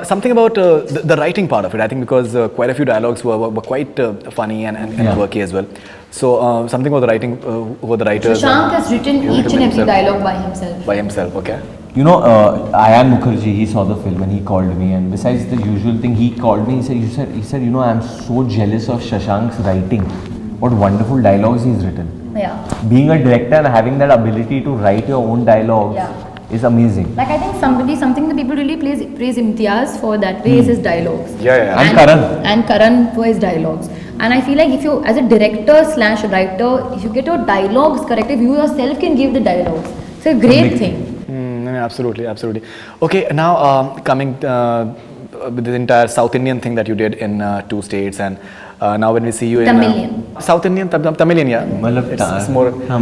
something about the writing part of it. I think because quite a few dialogues were quite funny and quirky as well. So something about the writing, who were the writers? Shashank has written each and every dialogue by himself. By himself, okay. You know, Ayan Mukherjee, he saw the film and he called me, and besides the usual thing, he called me. He said, you know, I'm so jealous of Shashank's writing. What wonderful dialogues he's written. Yeah. Being a director and having that ability to write your own dialogues is amazing. Like I think something that people really praise Imtiaz for that way is his dialogues. Yeah. And Karan. And Karan for his dialogues. And I feel like if you, as a director/writer, if you get your dialogues correct, if you yourself can give the dialogues, it's a great thing. Absolutely. Okay, now coming with the entire South Indian thing that you did in 2 states, and now when we see you in South Indian, Tamilian, yeah. It's more. No.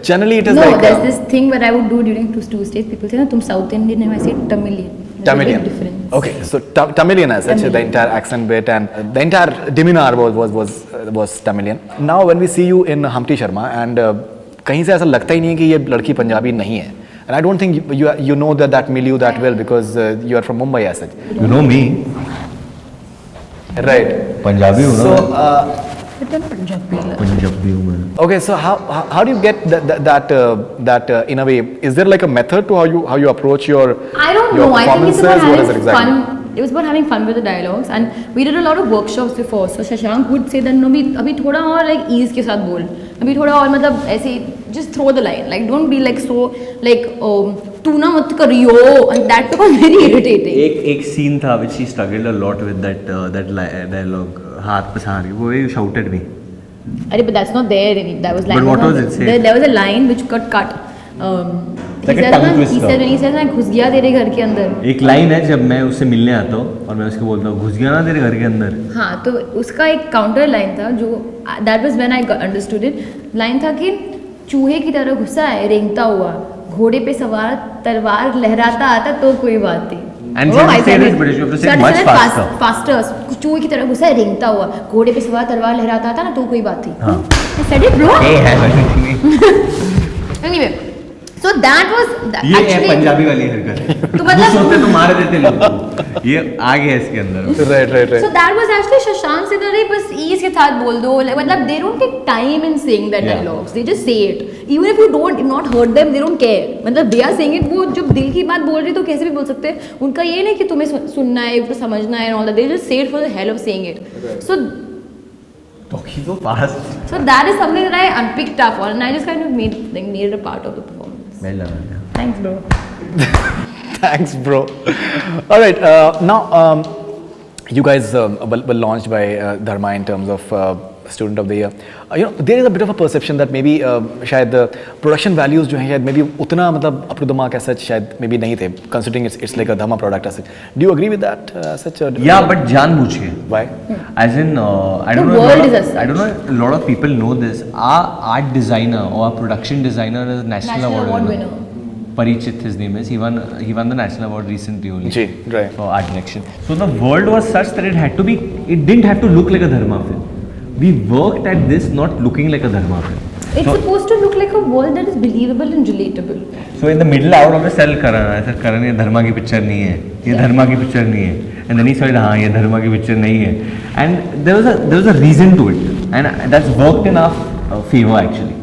Generally, it is no, like. There's this thing that I would do during 2 states. People say, "No, tum South Indian," and I say Tamilian. Tamilian. Difference. Okay, so Tamilian as such, the entire accent bit and the entire demeanor was Tamilian. Now when we see you in Humpty Sharma, and कहीं से ऐसा लगता ही नहीं है कि ये लड़की पंजाबी नहीं है. And I don't think you know that milieu that well because you are from Mumbai as such. You know me. Right. Punjabi ho na. Punjabi. Okay, so how do you get that in a way? Is there like a method to how you approach your I don't your know. I think it's about What is it having exactly? fun. It was about having fun with the dialogues, and we did a lot of workshops before. So Shashank would say that no, अभी थोड़ा और like ease के साथ बोल, अभी थोड़ा और मतलब ऐसे just throw the line, like don't be like so like तू ना मत करियो, and that became very irritating. एक scene था which she struggled a lot with that dialogue. हाथ पसार रही, वो shouted me. But that's not there. That was line. But what was it saying? There was a line which got cut. Like a tongue twister. He said मैं घुस गया तेरे घर के अंदर. एक लाइन है जब मैं उससे मिलने आता हूँ और मैं उसको बोलता हूँ घुस गया ना तेरे घर के अंदर. हाँ, तो उसका एक काउंटर लाइन था जो that was when I understood it. Line था कि चूहे की तरह घुसा है रेंगता हुआ, घोड़े पे सवार तलवार लहराता आता तो कोई बात थी. And you have to say this, but you have to say much faster. Faster. चूहे की तरह घुसा है रेंगता हुआ, घोड़े पे सवार तलवार लहराता था ना तो कोई बात थी. I said it, bro. Anyway, so that was ये actually. है पंजाबी वाली हरकत. तो मतलब सोते तो मार देते लोग को. ये आ गया इसके अंदर. Right. So that was actually Shashank said that बस ease के साथ बोल दो. Like मतलब they don't take time in saying their dialogues. They just say it. Even if you don't not heard them, they don't care. मतलब they are saying it. वो जब दिल की बात बोल रही तो कैसे भी बोल सकते हैं. उनका ये नहीं कि तुम्हें सुनना है, तो समझना है and all that. They just say it for the hell of saying it. So. Talking so fast. So that is something that I unpicked up on, and I just kind of made it a part of the performance. Well done. Thanks, bro. Thanks, bro. All right, now you guys were launched by Dharma in terms of Student of the Year. There is a bit of a perception that maybe शायद production values जो हैं शायद maybe उतना मतलब up to the mark as such शायद maybe नहीं थे, considering it's like a Dharma product as such. Do you agree with that? Such a Yeah, but जानबूझ के. Why? As in, I don't know. I don't know. A lot of people know this. Our art designer or our production designer is a national award winner. Parichit, his name is. He won the national award recently only. Right. For art direction. So the world was such that it didn't have to look like a Dharma film. We worked at this not looking like a Dharma film. It's supposed to look like a world that is believable and relatable. So in the middle I would always tell Karan, I said, Karan, ये धर्मा की picture नहीं है, ये धर्मा की picture नहीं है. And then he said, हाँ, ये धर्मा की पिक्चर नहीं है. And there was a reason to it, and that's worked in our favor actually.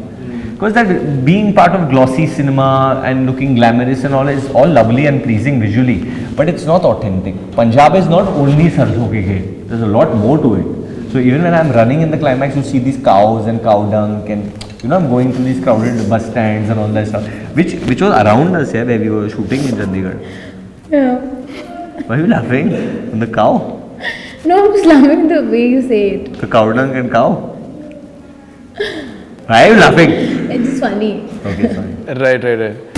Because that being part of glossy cinema and looking glamorous and all is all lovely and pleasing visually, but it's not authentic. Punjab is not only sarson ke khel. There's a lot more to it. So even when I'm running in the climax, you see these cows and cow dung, and I'm going to these crowded bus stands and all that stuff, which was around us here where we were shooting in Chandigarh. Yeah. Why are you laughing? On the cow? No, I'm just laughing the way you say it. The cow dung and cow? Why are you laughing? It's just funny. Okay, sorry. Right.